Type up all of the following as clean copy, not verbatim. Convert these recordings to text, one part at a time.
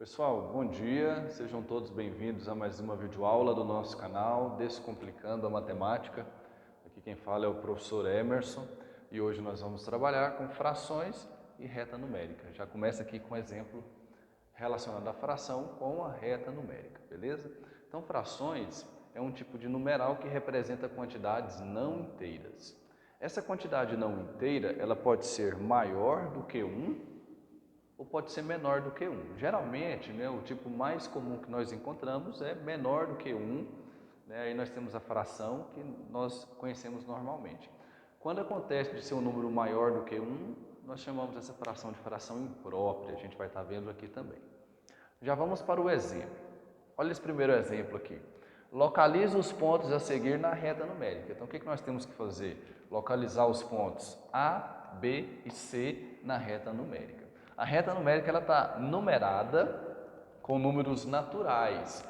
Pessoal, bom dia, sejam todos bem-vindos a mais uma videoaula do nosso canal Descomplicando a Matemática. Aqui quem fala é o professor Emerson e hoje nós vamos trabalhar com frações e reta numérica. Já começa aqui com um exemplo relacionado à fração com a reta numérica, beleza? Então, frações é um tipo de numeral que representa quantidades não inteiras. Essa quantidade não inteira, ela pode ser maior do que 1 ou pode ser menor do que 1. Geralmente, o tipo mais comum que nós encontramos é menor do que 1. Aí nós temos a fração que nós conhecemos normalmente. Quando acontece de ser um número maior do que 1, nós chamamos essa fração de fração imprópria. A gente vai estar vendo aqui também. Já vamos para o exemplo. Olha esse primeiro exemplo aqui. Localiza os pontos a seguir na reta numérica. Então, o que nós temos que fazer? Localizar os pontos A, B e C na reta numérica. A reta numérica está numerada com números naturais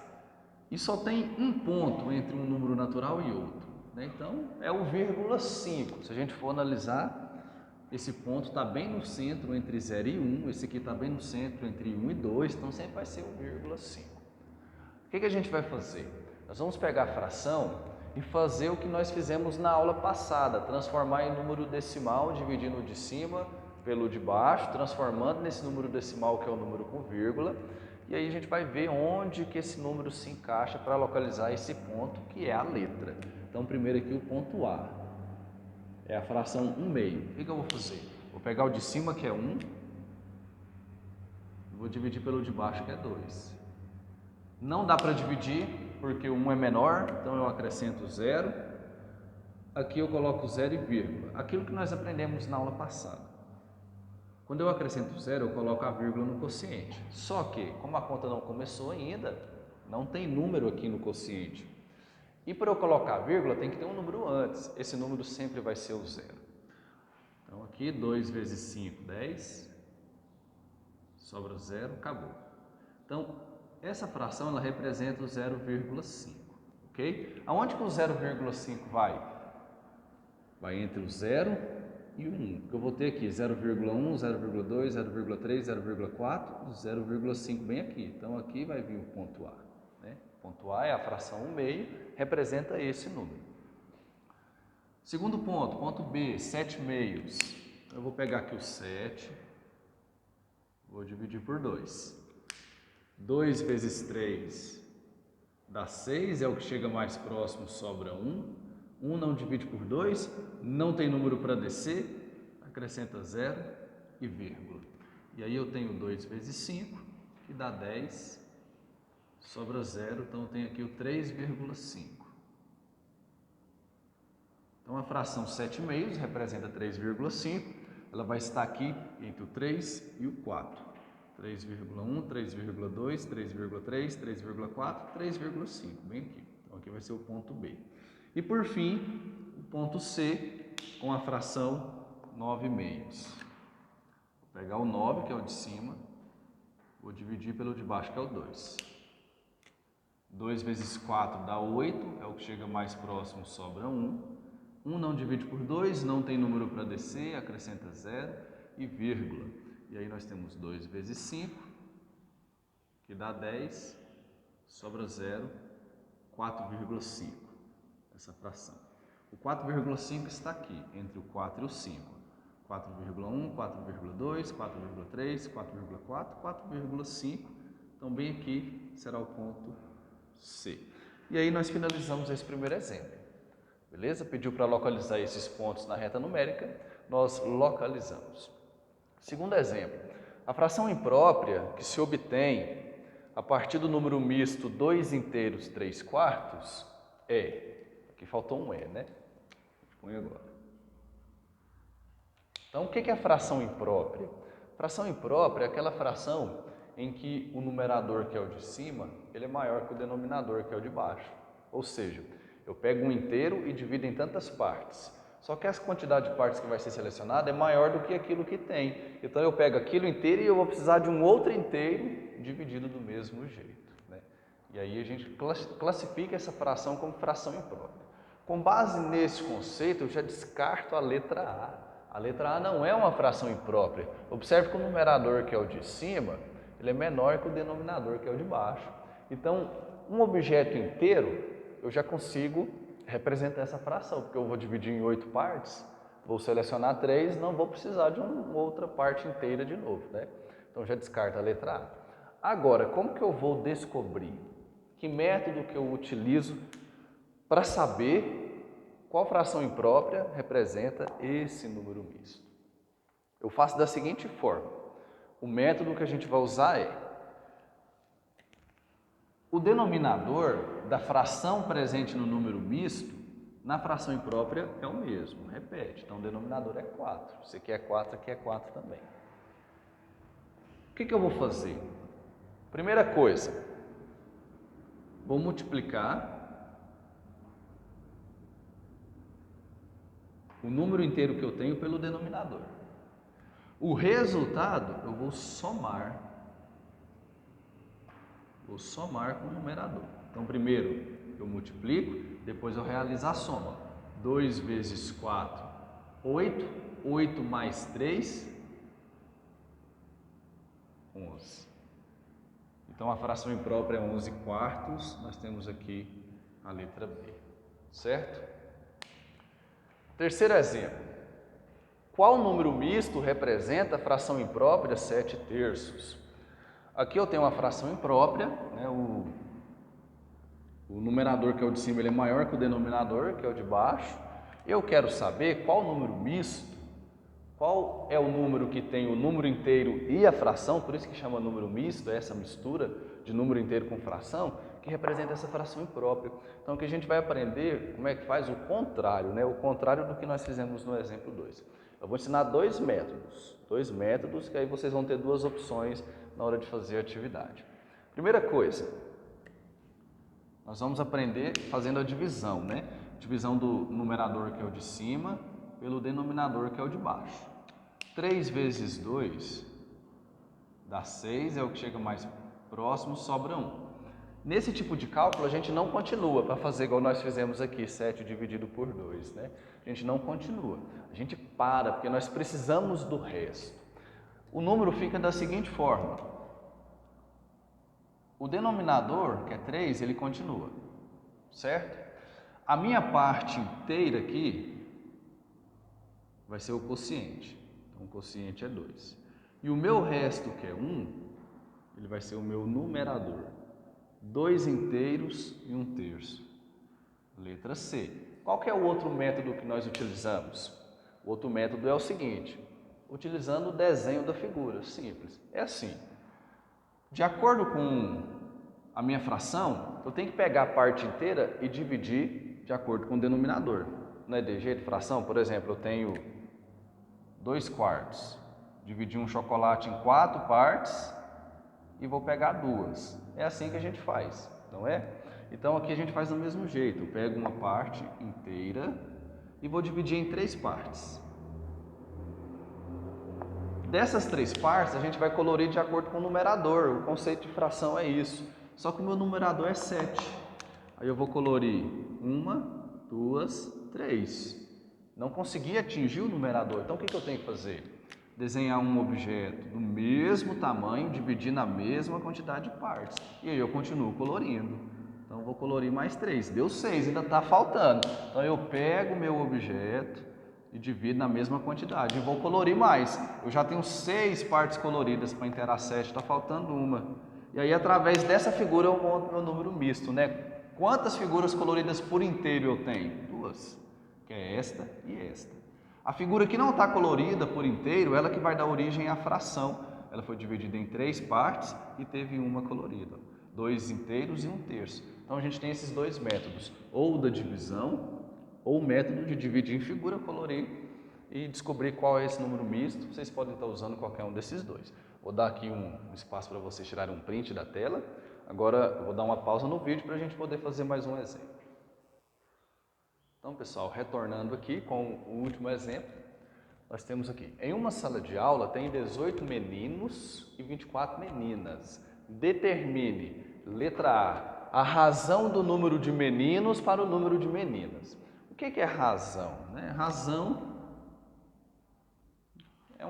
e só tem um ponto entre um número natural e outro. Então, é o 0,5. Se a gente for analisar, esse ponto está bem no centro entre 0 e 1. Esse aqui está bem no centro entre 1 e 2. Então, sempre vai ser o 0,5. O que a gente vai fazer? Nós vamos pegar a fração e fazer o que nós fizemos na aula passada. Transformar em número decimal, dividindo o de cima pelo de baixo, transformando nesse número decimal que é o número com vírgula, e aí a gente vai ver onde que esse número se encaixa para localizar esse ponto que é a letra. Então, primeiro aqui o ponto A, é a fração 1/2. O que eu vou fazer? Vou pegar o de cima que é 1, vou dividir pelo de baixo que é 2. Não dá para dividir porque o 1 é menor, então eu acrescento 0. Aqui eu coloco 0 e vírgula, aquilo que nós aprendemos na aula passada. Quando eu acrescento 0, eu coloco a vírgula no quociente. Só que, como a conta não começou ainda, não tem número aqui no quociente. E para eu colocar a vírgula, tem que ter um número antes. Esse número sempre vai ser o 0. Então, aqui, 2 vezes 5, 10. Sobra 0, acabou. Então, essa fração, ela representa o 0,5. Ok? Aonde que o 0,5 vai? Vai entre o 0 e o 1, que eu vou ter aqui 0,1, 0,2, 0,3, 0,4, 0,5 bem aqui. Então, aqui vai vir o ponto A. O ponto A é a fração 1/2, representa esse número. Segundo ponto, ponto B, 7/2. Eu vou pegar aqui o 7, vou dividir por 2. 2 vezes 3 dá 6, é o que chega mais próximo, sobra 1. 1 não divide por 2, não tem número para descer, acrescenta 0 e vírgula. E aí eu tenho 2 vezes 5, que dá 10, sobra 0, então eu tenho aqui o 3,5. Então a fração 7/2 representa 3,5, ela vai estar aqui entre o 3 e o 4. 3,1, 3,2, 3,3, 3,4, 3,5, bem aqui. Então aqui vai ser o ponto B. E por fim, o ponto C com a fração 9/2. Vou pegar o 9, que é o de cima, vou dividir pelo de baixo, que é o 2. 2 vezes 4 dá 8, é o que chega mais próximo, sobra 1. 1 não divide por 2, não tem número para descer, acrescenta 0 e vírgula. E aí nós temos 2 vezes 5, que dá 10, sobra 0, 4,5. Essa fração. O 4,5 está aqui, entre o 4 e o 5. 4,1, 4,2, 4,3, 4,4, 4,5. Então, bem aqui será o ponto C. E aí nós finalizamos esse primeiro exemplo. Beleza? Pediu para localizar esses pontos na reta numérica, nós localizamos. Segundo exemplo, a fração imprópria que se obtém a partir do número misto 2 inteiros 3 quartos é... Aqui faltou um E, né? Põe agora. Então, o que é a fração imprópria? Fração imprópria é aquela fração em que o numerador, que é o de cima, ele é maior que o denominador, que é o de baixo. Ou seja, eu pego um inteiro e divido em tantas partes. Só que essa quantidade de partes que vai ser selecionada é maior do que aquilo que tem. Então, eu pego aquilo inteiro e eu vou precisar de um outro inteiro dividido do mesmo jeito. E aí a gente classifica essa fração como fração imprópria. Com base nesse conceito, eu já descarto a letra A. A letra A não é uma fração imprópria. Observe que o numerador, que é o de cima, ele é menor que o denominador, que é o de baixo. Então, um objeto inteiro, eu já consigo representar essa fração, porque eu vou dividir em 8 partes, vou selecionar 3, não vou precisar de uma outra parte inteira de novo, né? Então, já descarta a letra A. Agora, como que eu vou descobrir? Que método que eu utilizo para saber qual fração imprópria representa esse número misto? Eu faço da seguinte forma. O método que a gente vai usar é o denominador da fração presente no número misto, na fração imprópria é o mesmo, repete. Então, o denominador é 4. Se aqui é 4, aqui é 4 também. O que eu vou fazer? Primeira coisa, vou multiplicar o número inteiro que eu tenho pelo denominador. O resultado eu vou somar. Vou somar com o numerador. Então, primeiro eu multiplico, depois eu realizo a soma. 2 vezes 4, 8. 8 mais 3, 11. Então, a fração imprópria é 11 quartos. Nós temos aqui a letra B. Certo? Terceiro exemplo. Qual número misto representa a fração imprópria 7 terços? Aqui eu tenho uma fração imprópria, né? O numerador, que é o de cima, ele é maior que o denominador, que é o de baixo. Eu quero saber qual número misto, qual é o número que tem o número inteiro e a fração, por isso que chama número misto, é essa mistura de número inteiro com fração, que representa essa fração imprópria. Então, aqui a gente vai aprender como é que faz o contrário, né? O contrário do que nós fizemos no exemplo 2. Eu vou ensinar dois métodos que aí vocês vão ter duas opções na hora de fazer a atividade. Primeira coisa, nós vamos aprender fazendo a divisão, né? Divisão do numerador, que é o de cima, pelo denominador, que é o de baixo. 3 vezes 2 dá 6, é o que chega mais próximo, sobra 1. Nesse tipo de cálculo, a gente não continua para fazer igual nós fizemos aqui, 7 dividido por 2, né? A gente não continua, a gente para, porque nós precisamos do resto. O número fica da seguinte forma. O denominador, que é 3, ele continua, certo? A minha parte inteira aqui vai ser o quociente. Então, o quociente é 2. E o meu resto, que é 1, ele vai ser o meu numerador. 2 inteiros e 1 terço. Letra C. Qual que é o outro método que nós utilizamos? O outro método é o seguinte, utilizando o desenho da figura, simples. É assim, de acordo com a minha fração, eu tenho que pegar a parte inteira e dividir de acordo com o denominador. Não é de jeito fração? Por exemplo, eu tenho 2 quartos. Dividir um chocolate em 4 partes e vou pegar 2. É assim que a gente faz, não é? Então, aqui a gente faz do mesmo jeito. Eu pego uma parte inteira e vou dividir em 3 partes. Dessas 3 partes, a gente vai colorir de acordo com o numerador. O conceito de fração é isso. Só que o meu numerador é 7. Aí eu vou colorir 1, 2, 3. Não consegui atingir o numerador. Então, o que eu tenho que fazer? Desenhar um objeto do mesmo tamanho, dividir na mesma quantidade de partes. E aí eu continuo colorindo. Então, eu vou colorir mais 3. Deu 6, ainda está faltando. Então, eu pego o meu objeto e divido na mesma quantidade. E vou colorir mais. Eu já tenho 6 partes coloridas para inteirar 7, está faltando uma. E aí, através dessa figura, eu monto meu número misto, né? Quantas figuras coloridas por inteiro eu tenho? 2, que é esta e esta. A figura que não está colorida por inteiro, ela que vai dar origem à fração. Ela foi dividida em 3 partes e teve uma colorida. 2 inteiros e 1 terço. Então, a gente tem esses dois métodos, ou da divisão, ou o método de dividir em figura, colorir e descobrir qual é esse número misto. Vocês podem estar usando qualquer um desses dois. Vou dar aqui um espaço para vocês tirarem um print da tela. Agora, eu vou dar uma pausa no vídeo para a gente poder fazer mais um exemplo. Então, pessoal, retornando aqui com o último exemplo, nós temos aqui, em uma sala de aula tem 18 meninos e 24 meninas. Determine, letra A, a razão do número de meninos para o número de meninas. O que é razão? Razão é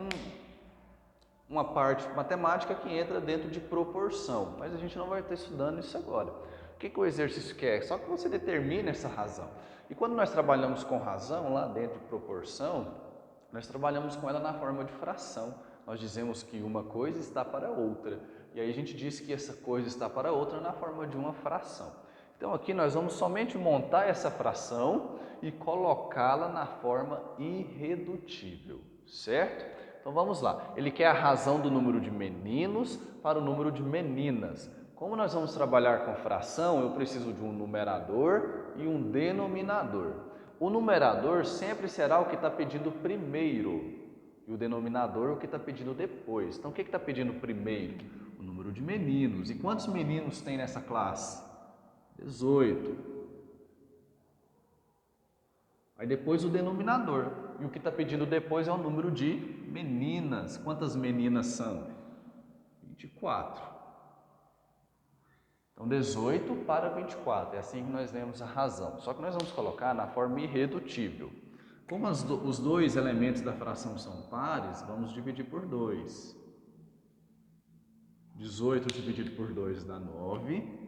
uma parte matemática que entra dentro de proporção, mas a gente não vai estar estudando isso agora. O que o exercício quer? Só que você determine essa razão. E quando nós trabalhamos com razão, lá dentro de proporção, nós trabalhamos com ela na forma de fração. Nós dizemos que uma coisa está para outra. E aí a gente diz que essa coisa está para outra na forma de uma fração. Então aqui nós vamos somente montar essa fração e colocá-la na forma irredutível, certo? Então vamos lá. Ele quer a razão do número de meninos para o número de meninas. Como nós vamos trabalhar com fração, eu preciso de um numerador e um denominador. O numerador sempre será o que está pedindo primeiro e o denominador o que está pedindo depois. Então o que está pedindo primeiro? O número de meninos. E quantos meninos tem nessa classe? 18. Aí depois o denominador. E o que está pedindo depois é o número de meninas. Quantas meninas são? 24. Então 18 para 24. É assim que nós lemos a razão. Só que nós vamos colocar na forma irredutível. Como os dois elementos da fração são pares, vamos dividir por 2. 18 dividido por 2 dá 9.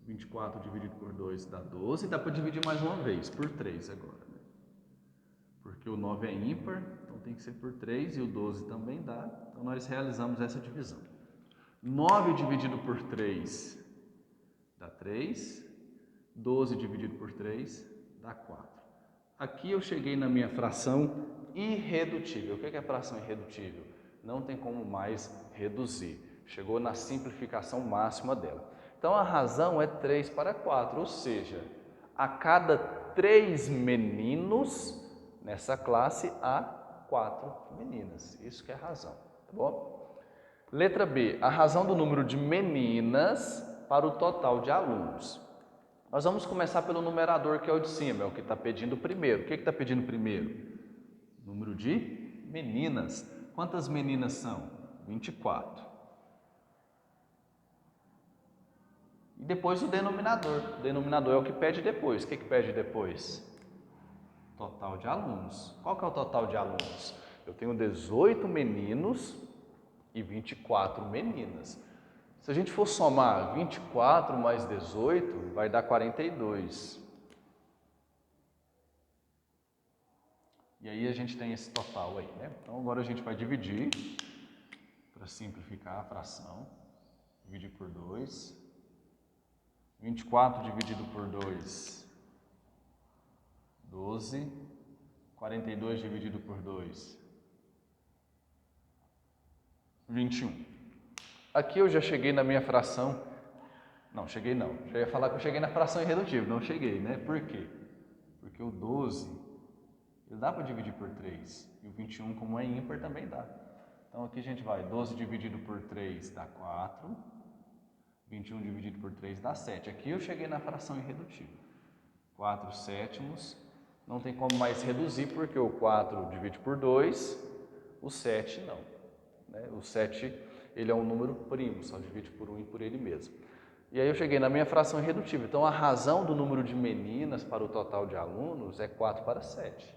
24 dividido por 2 dá 12. Dá para dividir mais uma vez, por 3 agora. Né? Porque o 9 é ímpar, então tem que ser por 3 e o 12 também dá. Então nós realizamos essa divisão. 9 dividido por 3 dá 3. 12 dividido por 3 dá 4. Aqui eu cheguei na minha fração irredutível. O que é fração irredutível? Não tem como mais reduzir. Chegou na simplificação máxima dela. Então a razão é 3 para 4, ou seja, a cada 3 meninos nessa classe há 4 meninas. Isso que é a razão, tá bom? Letra B, a razão do número de meninas para o total de alunos. Nós vamos começar pelo numerador, que é o de cima, é o que está pedindo primeiro. O que está pedindo primeiro? Número de meninas. Quantas meninas são? 24. E depois o denominador. O denominador é o que pede depois. O que pede depois? Total de alunos. Qual que é o total de alunos? Eu tenho 18 meninos e 24 meninas. Se a gente for somar 24 mais 18, vai dar 42. E aí a gente tem esse total aí, né? Então agora a gente vai dividir, para simplificar a fração. Dividir por 2. 24 dividido por 2, 12. 42 dividido por 2, 21. Aqui eu já cheguei na minha fração. Não, cheguei não. Já ia falar que eu cheguei na fração irredutível. Não cheguei, né? Por quê? Porque o 12, ele dá para dividir por 3. E o 21, como é ímpar, também dá. Então aqui a gente vai. 12 dividido por 3 dá 4. 21 dividido por 3 dá 7. Aqui eu cheguei na fração irredutível. 4 sétimos. Não tem como mais reduzir, porque o 4 divide por 2, o 7 não. Né? O 7, ele é um número primo, só divide por 1 e por ele mesmo. E aí eu cheguei na minha fração irredutível. Então a razão do número de meninas para o total de alunos é 4 para 7.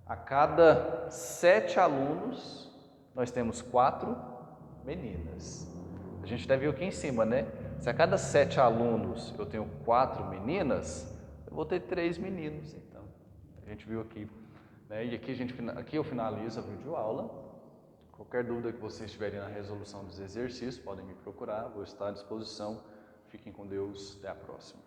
A cada 7 alunos, nós temos 4 meninas. A gente até viu aqui em cima, né? Se a cada 7 alunos eu tenho 4 meninas, eu vou ter 3 meninos. Então, a gente viu aqui. Né? E aqui eu finalizo a videoaula. Qualquer dúvida que vocês tiverem na resolução dos exercícios, podem me procurar. Vou estar à disposição. Fiquem com Deus. Até a próxima.